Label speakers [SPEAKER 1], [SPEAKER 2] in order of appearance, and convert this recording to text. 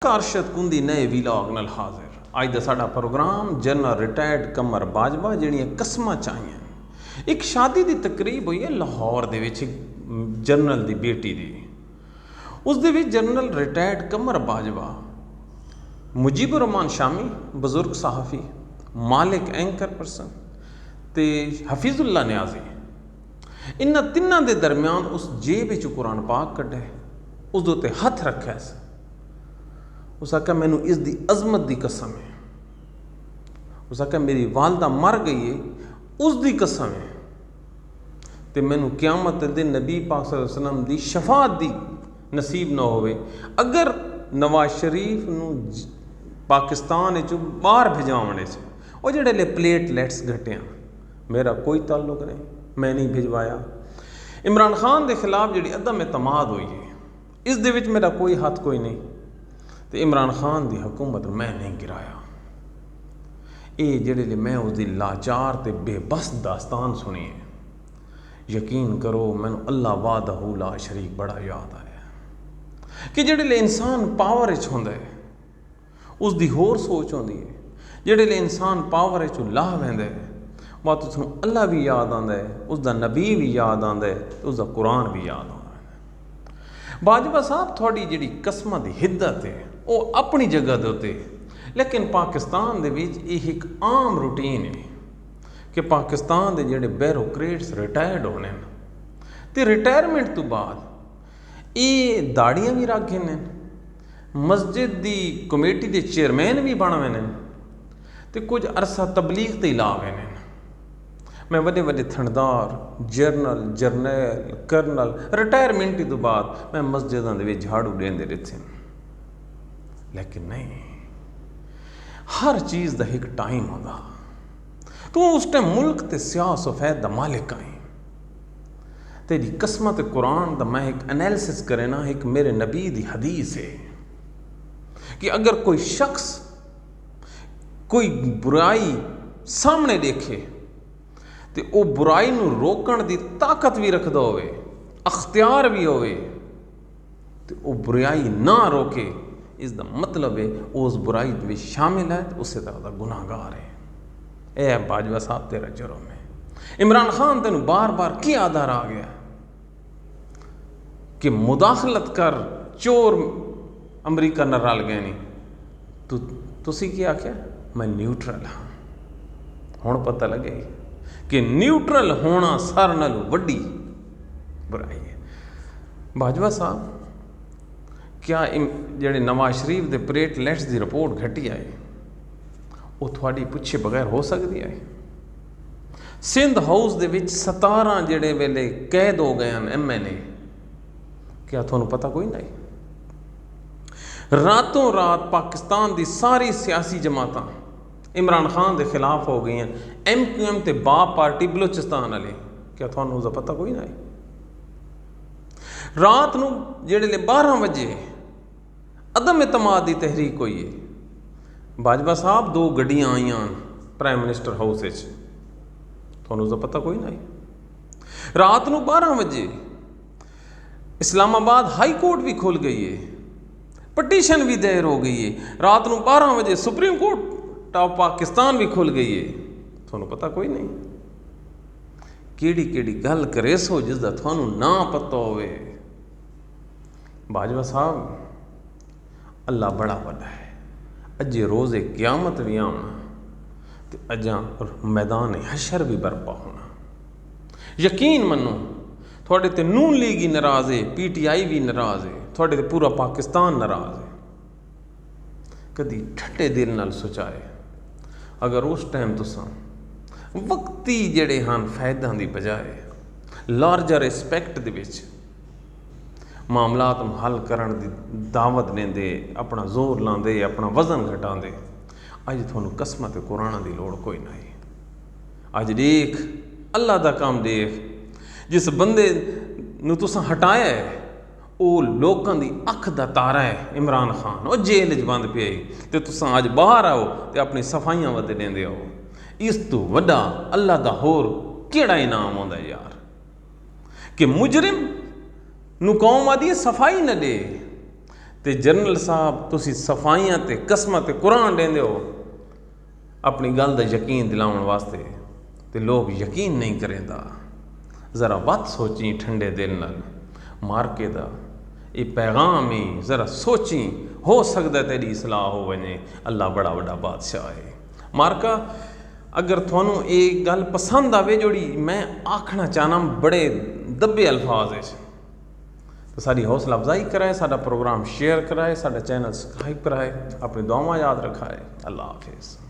[SPEAKER 1] अरशद कुंदी नए वीलॉग नाल हाजिर। अज का साडा प्रोग्राम जनरल रिटायर्ड कमर बाजवा जिहड़ियां कस्मां चाहिए। एक शादी की तकरीब हुई है लाहौर दे विच जनरल की बेटी की। उस दे विच जनरल रिटायर्ड कमर बाजवा, मुजीबुर रहमान शामी बजुर्ग सहाफ़ी, मालिक एंकर पर्सन ते हफीजुल्ला न्याजी, इन्हां तिन्हां दे दरम्यान उस जेब विच कुरान पाक कढे, उस दे उत्ते हथ रखिया। उस आख्या मैनू इसकी अजमत की कसम है। उस आख्या मेरी वालदा मर गई है, उसकी कसम है तो मैनू क्यामत के दिन नबी पाक सल्लल्लाहु अलैहि वसल्लम की शफात की नसीब ना होवे अगर नवाज शरीफ नू पाकिस्तान बाहर भिजवाने वो जोड़े प्लेटलैट्स घटिया, मेरा कोई ताल्लुक नहीं, मैं नहीं भिजवाया। इमरान खान के खिलाफ जी अदम एतमाद हुई है, इस दे विच मेरा कोई हाथ कोई नहीं, तो इमरान खान की हुकूमत मैं नहीं गिराया। ये जेड़े मैं उसकी लाचार ते बेबस दास्तान सुनी है, यकीन करो मैनू अल्लाह वाहदहू ला शरीक बड़ा याद आया कि जेड़े इंसान पावर होंदा है उसकी होर सोच होंदी है। जेड़े इंसान पावर लाह वैंदा है वह तुम अल्लाह भी याद आता है, उसका नबी भी याद आता है, उसका कुरान भी याद आता है। बाजवा साहब थोड़ी जी कसमां की हिद्दत है वो अपनी जगह के उत्ते, लेकिन पाकिस्तान दे विच यह एक आम रूटीन है कि पाकिस्तान के जोड़े बैरोक्रेट्स रिटायर्ड होने तो रिटायरमेंट तो बाद ये दाड़ियाँ भी रख गए, मस्जिद की कमेटी के चेयरमैन भी बन गए तो कुछ अरसा तबलीग ते ला गए। मैं वड्डे वड्डे थणदार जरनल जरनैल करनल रिटायरमेंट तो बाद मैं मस्जिदों के झाड़ू देंदे रहे, लेकिन नहीं, हर चीज़ का एक टाइम होगा। तो उस टाइम मुल्क ते सियाह सफेद का मालिक आई तेरी कसमत कुरान का मैं एक एनालिसिस करे ना, एक मेरे नबी की हदीस है कि अगर कोई शख्स कोई बुराई सामने देखे तो वो बुराई नू रोकण की ताकत भी रखता होवे, अख्तियार भी होवे, तो वो बुराई ना रोके, इसका मतलब है उस बुराई में शामिल है, तो उससे तरह का गुनाहगार है। यह है बाजवा साहब तेरा जुर्म है। इमरान खान तेन बार बार की आधार आ गया कि मुदाखलत कर, चोर अमरीका न रल गए नहीं, तुसी की आख्या मैं न्यूट्रल हाँ। हुण पता लगे कि न्यूट्रल होना सारे नालों वड्डी बुराई है। बाजवा साहब क्या जेडे नवाज शरीफ के प्लेटलैट्स की रिपोर्ट घटी आए वो थोड़ी पूछे बगैर हो सकती है? सिंध हाउस दे विच 17 जेडे वेले कैद हो गए हैं MNA, क्या थोनू पता कोई नहीं? रातों रात पाकिस्तान की सारी सियासी जमातां इमरान खान के खिलाफ हो गई हैं, MQM ते बाप पार्टी बलोचिस्तान वाले, क्या थोनू उसका पता कोई नहीं? रात नू जेडे 12 बजे अदम एतमाद की तहरीक हुई है। बाजवा साहब 2 गड्डियां आईयां प्राइम मिनिस्टर हाउस, थोनू उसका पता कोई नहीं? रात नू 12 बजे इस्लामाबाद हाई कोर्ट भी खुल गई है, पटिशन भी दायर हो गई है। रात नू 12 बजे सुप्रीम कोर्ट ऑफ पाकिस्तान भी खुल गई है, थोनू पता कोई नहीं? केड़ी गल करे सो जिसका थोनू ना पता होवे। बाजवा साहब अल्लाह बड़ा बड़ा है, अजे रोज़े क्यामत भी आना तो अजा मैदान हशर भी बर्पा होना। यकीन मनो थोड़े ते नून लीग ही नाराज़ है, PTI भी नाराज़ है, थोड़े ते पूरा पाकिस्तान नाराज़ है। कदी ठंडे दिल नाल सोचाए अगर उस टाइम तुसां वक्ती जेड़े हैं फायदा की बजाय लार्जर रिस्पैक्ट दे विच मामलात हल करन दी दावत देंदे, अपना जोर लाते, अपना वजन घटाते, अज थोनू कसमत कुरान की लोड़ कोई नहीं। अज देख अल्लाह का काम देख, जिस बंदे नू तुसां हटाया है वो लोगों की अख का तारा है इमरान खान, वो जेल च बंद पे तो तुसां अज बाहर आओ तो अपनी सफाइयां वध देंदे हो। इस तो वड्डा अल्लाह का होर केड़ा इनाम होंदा यार कि मुजरिम नू कौम आदि सफाई न दे तो जनरल साहब तुसी सफाइयां ते कसमां ते कुरान देंदे हो अपनी गल दा यकीन दिलाउण वास्ते, तो लोग यकीन नहीं करेंदा। ज़रा वत सोची ठंडे दिल नाल मार्के दा ये पैगाम ही ज़रा सोची, हो सकता तेरी सलाह हो वने। अल्लाह बड़ा बड़ा बादशाह है। मार्का अगर थानू एक गल पसंद आवे जोड़ी मैं आखना चाहना बड़े दबे अल्फाज है, तो साड़ी हौसला अफजाई कराए, साडा प्रोग्राम शेयर कराए, साडा चैनल सब्सक्राइब कराए, अपनी दुआवां याद रखाए। अल्लाह हाफिज़।